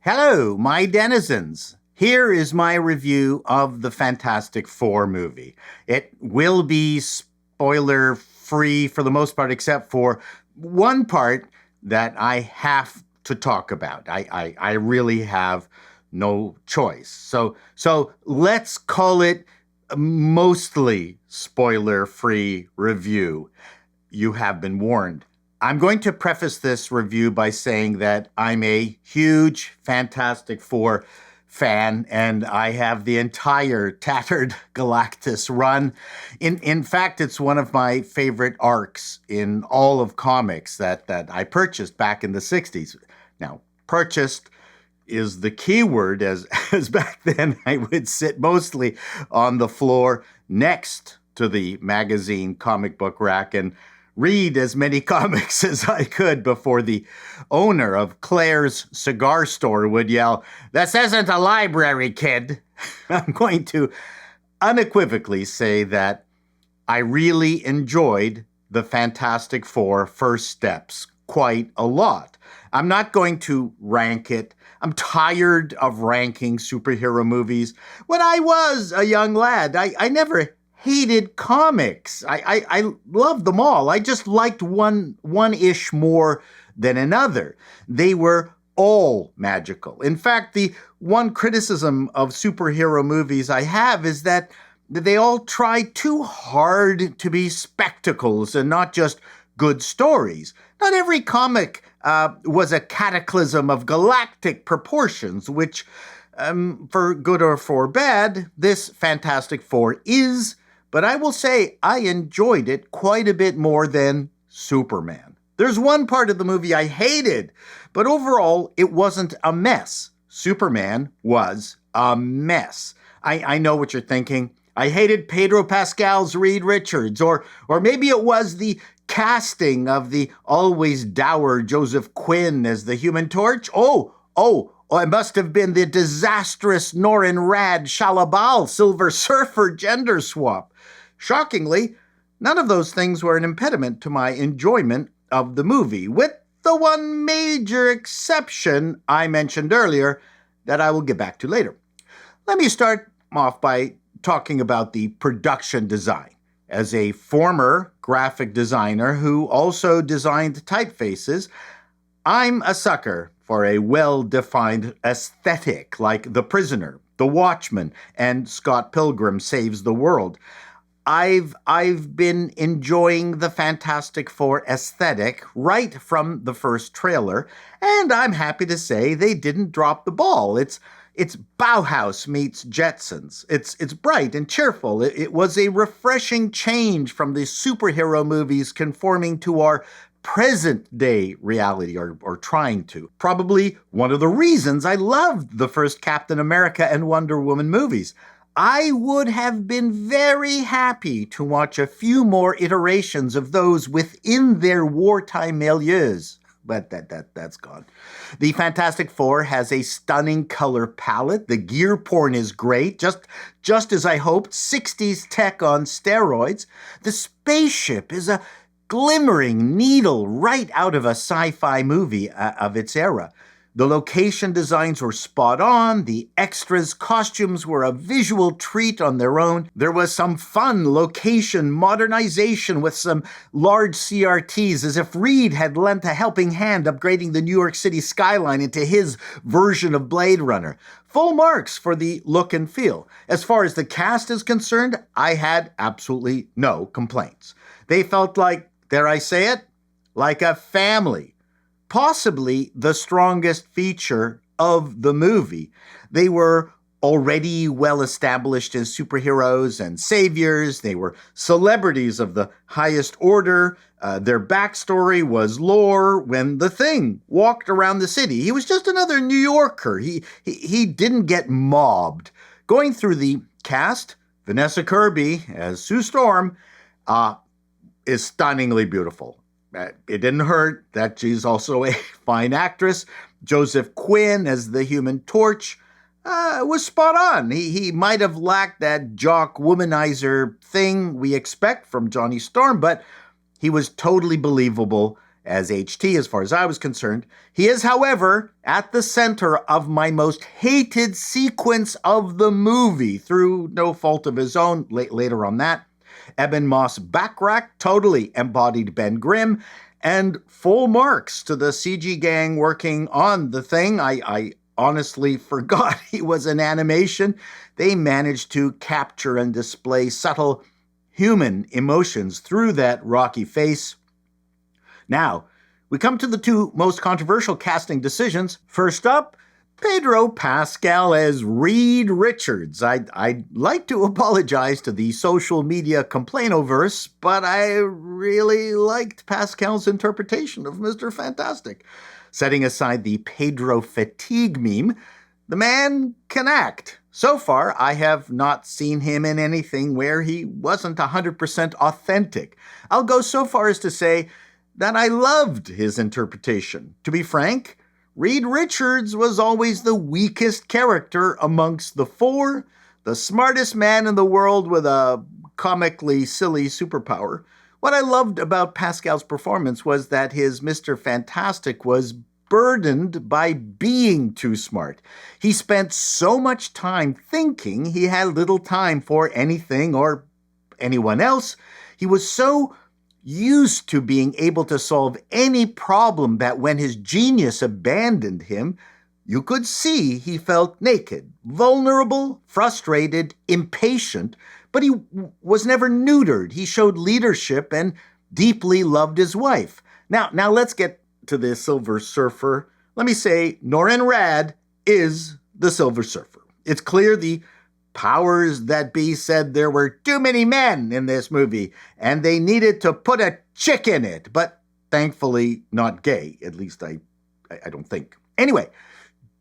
Hello, my denizens. Here is my review of the Fantastic Four movie. It will be spoiler free for the most part, except for one part that I have to talk about. I really have no choice. So let's call it a mostly spoiler free review. You have been warned. I'm going to preface this review by saying that I'm a huge Fantastic Four fan, and I have the entire Tattered Galactus run. In fact, it's one of my favorite arcs in all of comics that I purchased back in the 60s. Now, purchased is the key word, as back then I would sit mostly on the floor next to the magazine comic book rack and read as many comics as I could before the owner of Claire's cigar store would yell, "This isn't a library, kid." I'm going to unequivocally say that I really enjoyed the Fantastic Four First Steps quite a lot. I'm not going to rank it. I'm tired of ranking superhero movies. When I was a young lad, I never hated comics. I loved them all. I just liked one-ish more than another. They were all magical. In fact, the one criticism of superhero movies I have is that they all try too hard to be spectacles and not just good stories. Not every comic was a cataclysm of galactic proportions, which, for good or for bad, this Fantastic Four is. But I will say I enjoyed it quite a bit more than Superman. There's one part of the movie I hated, but overall it wasn't a mess. Superman was a mess. I know what you're thinking. I hated Pedro Pascal's Reed Richards, or maybe it was the casting of the always dour Joseph Quinn as the Human Torch. Oh, it must have been the disastrous Norin Rad Shalabal Silver Surfer gender swap. Shockingly, none of those things were an impediment to my enjoyment of the movie, with the one major exception I mentioned earlier that I will get back to later. Let me start off by talking about the production design. As a former graphic designer who also designed typefaces, I'm a sucker for a well-defined aesthetic like The Prisoner, The Watchmen, and Scott Pilgrim Saves the World. I've been enjoying the Fantastic Four aesthetic right from the first trailer, and I'm happy to say they didn't drop the ball. It's Bauhaus meets Jetsons. It's bright and cheerful. It was a refreshing change from the superhero movies conforming to our present-day reality, or trying to. Probably one of the reasons I loved the first Captain America and Wonder Woman movies. I would have been very happy to watch a few more iterations of those within their wartime milieus. But that's gone. The Fantastic Four has a stunning color palette. The gear porn is great, just as I hoped. 60s tech on steroids. The spaceship is a glimmering needle right out of a sci-fi movie of its era. The location designs were spot on. The extras' costumes were a visual treat on their own. There was some fun location modernization with some large CRTs, as if Reed had lent a helping hand upgrading the New York City skyline into his version of Blade Runner. Full marks for the look and feel. As far as the cast is concerned, I had absolutely no complaints. They felt like, dare I say it, like a family. Possibly the strongest feature of the movie. They were already well established as superheroes and saviors. They were celebrities of the highest order. Their backstory was lore. When the Thing walked around the city, he was just another New Yorker. He didn't get mobbed. Going through the cast, Vanessa Kirby as Sue Storm is stunningly beautiful. It didn't hurt that she's also a fine actress. Joseph Quinn as the Human Torch was spot on. He might have lacked that jock womanizer thing we expect from Johnny Storm, but he was totally believable as HT as far as I was concerned. He is, however, at the center of my most hated sequence of the movie through no fault of his own. Later on that. Eben Moss Backrack totally embodied Ben Grimm, and full marks to the CG gang working on the thing. I honestly forgot he was an animation. They managed to capture and display subtle human emotions through that rocky face. Now, we come to the two most controversial casting decisions. First up, Pedro Pascal as Reed Richards. I'd like to apologize to the social media complainoverse, but I really liked Pascal's interpretation of Mr. Fantastic. Setting aside the Pedro fatigue meme, the man can act. So far, I have not seen him in anything where he wasn't 100% authentic. I'll go so far as to say that I loved his interpretation. To be frank, Reed Richards was always the weakest character amongst the four, the smartest man in the world with a comically silly superpower. What I loved about Pascal's performance was that his Mr. Fantastic was burdened by being too smart. He spent so much time thinking he had little time for anything or anyone else. He was so used to being able to solve any problem that when his genius abandoned him, you could see he felt naked, vulnerable, frustrated, impatient, but he was never neutered. He showed leadership and deeply loved his wife. Now let's get to the Silver Surfer. Let me say, Norrin Radd is the Silver Surfer. It's clear the powers that be said there were too many men in this movie, and they needed to put a chick in it, but thankfully not gay. At least I don't think. Anyway,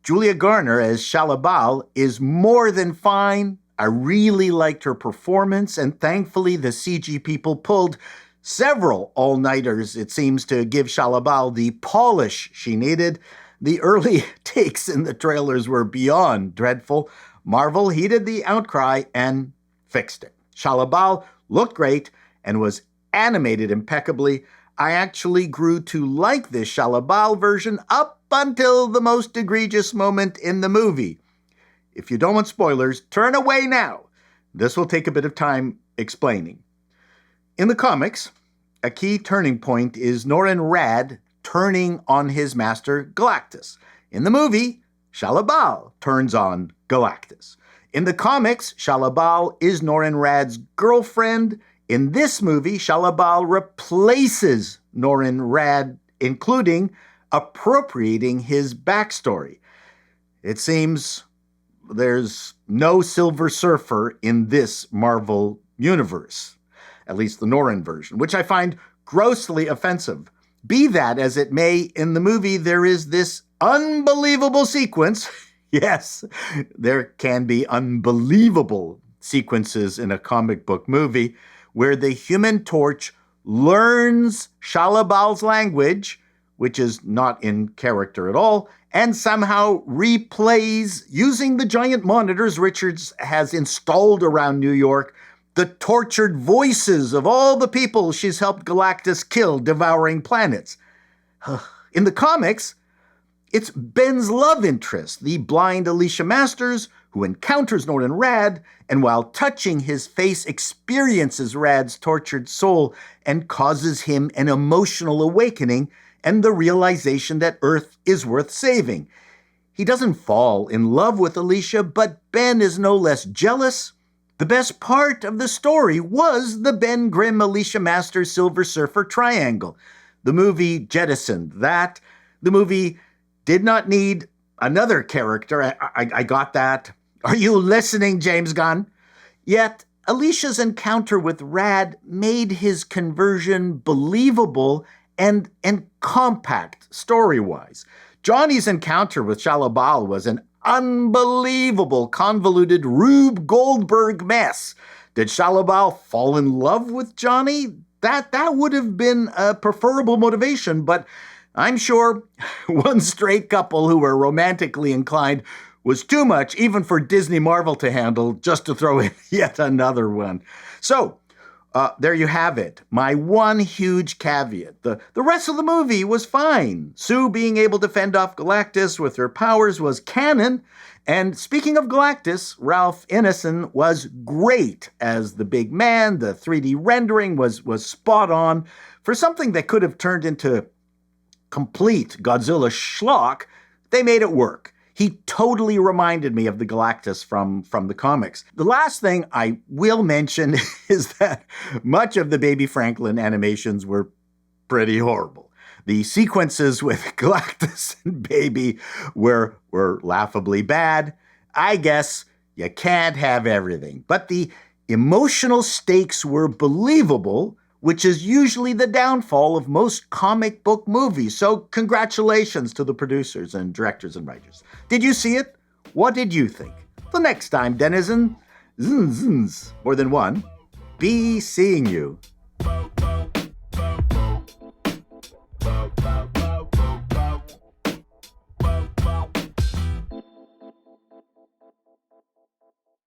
Julia Garner as Shalabal is more than fine. I really liked her performance, and thankfully the CG people pulled several all-nighters, it seems, to give Shalabal the polish she needed. The early takes in the trailers were beyond dreadful. Marvel heeded the outcry and fixed it. Shalabal looked great and was animated impeccably. I actually grew to like this Shalabal version up until the most egregious moment in the movie. If you don't want spoilers, turn away now. This will take a bit of time explaining. In the comics, a key turning point is Norrin Radd turning on his master Galactus. In the movie, Shalabal turns on Galactus. In the comics, Shalabal is Norrin Radd's girlfriend. In this movie, Shalabal replaces Norrin Radd, including appropriating his backstory. It seems there's no Silver Surfer in this Marvel universe, at least the Norrin version, which I find grossly offensive. Be that as it may, in the movie there is this unbelievable sequence. Yes, there can be unbelievable sequences in a comic book movie where the Human Torch learns Shalabal's language, which is not in character at all, and somehow replays, using the giant monitors Richards has installed around New York, the tortured voices of all the people she's helped Galactus kill, devouring planets. In the comics, it's Ben's love interest, the blind Alicia Masters, who encounters Norrin Radd, and while touching his face experiences Radd's tortured soul and causes him an emotional awakening and the realization that Earth is worth saving. He doesn't fall in love with Alicia, but Ben is no less jealous. The best part of the story was the Ben Grimm, Alicia Masters, Silver Surfer triangle. The movie jettisoned that. The movie did not need another character. I got that. Are you listening, James Gunn? Yet, Alicia's encounter with Radd made his conversion believable and compact story-wise. Johnny's encounter with Shalabal was an unbelievable, convoluted Rube Goldberg mess. Did Shalabal fall in love with Johnny? That would have been a preferable motivation, but I'm sure one straight couple who were romantically inclined was too much even for Disney Marvel to handle, just to throw in yet another one. So, There you have it. My one huge caveat. The rest of the movie was fine. Sue being able to fend off Galactus with her powers was canon. And speaking of Galactus, Ralph Ineson was great as the big man. The 3D rendering was spot on. For something that could have turned into complete Godzilla schlock, they made it work. He totally reminded me of the Galactus from the comics. The last thing I will mention is that much of the Baby Franklin animations were pretty horrible. The sequences with Galactus and Baby were laughably bad. I guess you can't have everything. But the emotional stakes were believable, which is usually the downfall of most comic book movies. So congratulations to the producers and directors and writers. Did you see it? What did you think? The next time, denizen, more than one, be seeing you.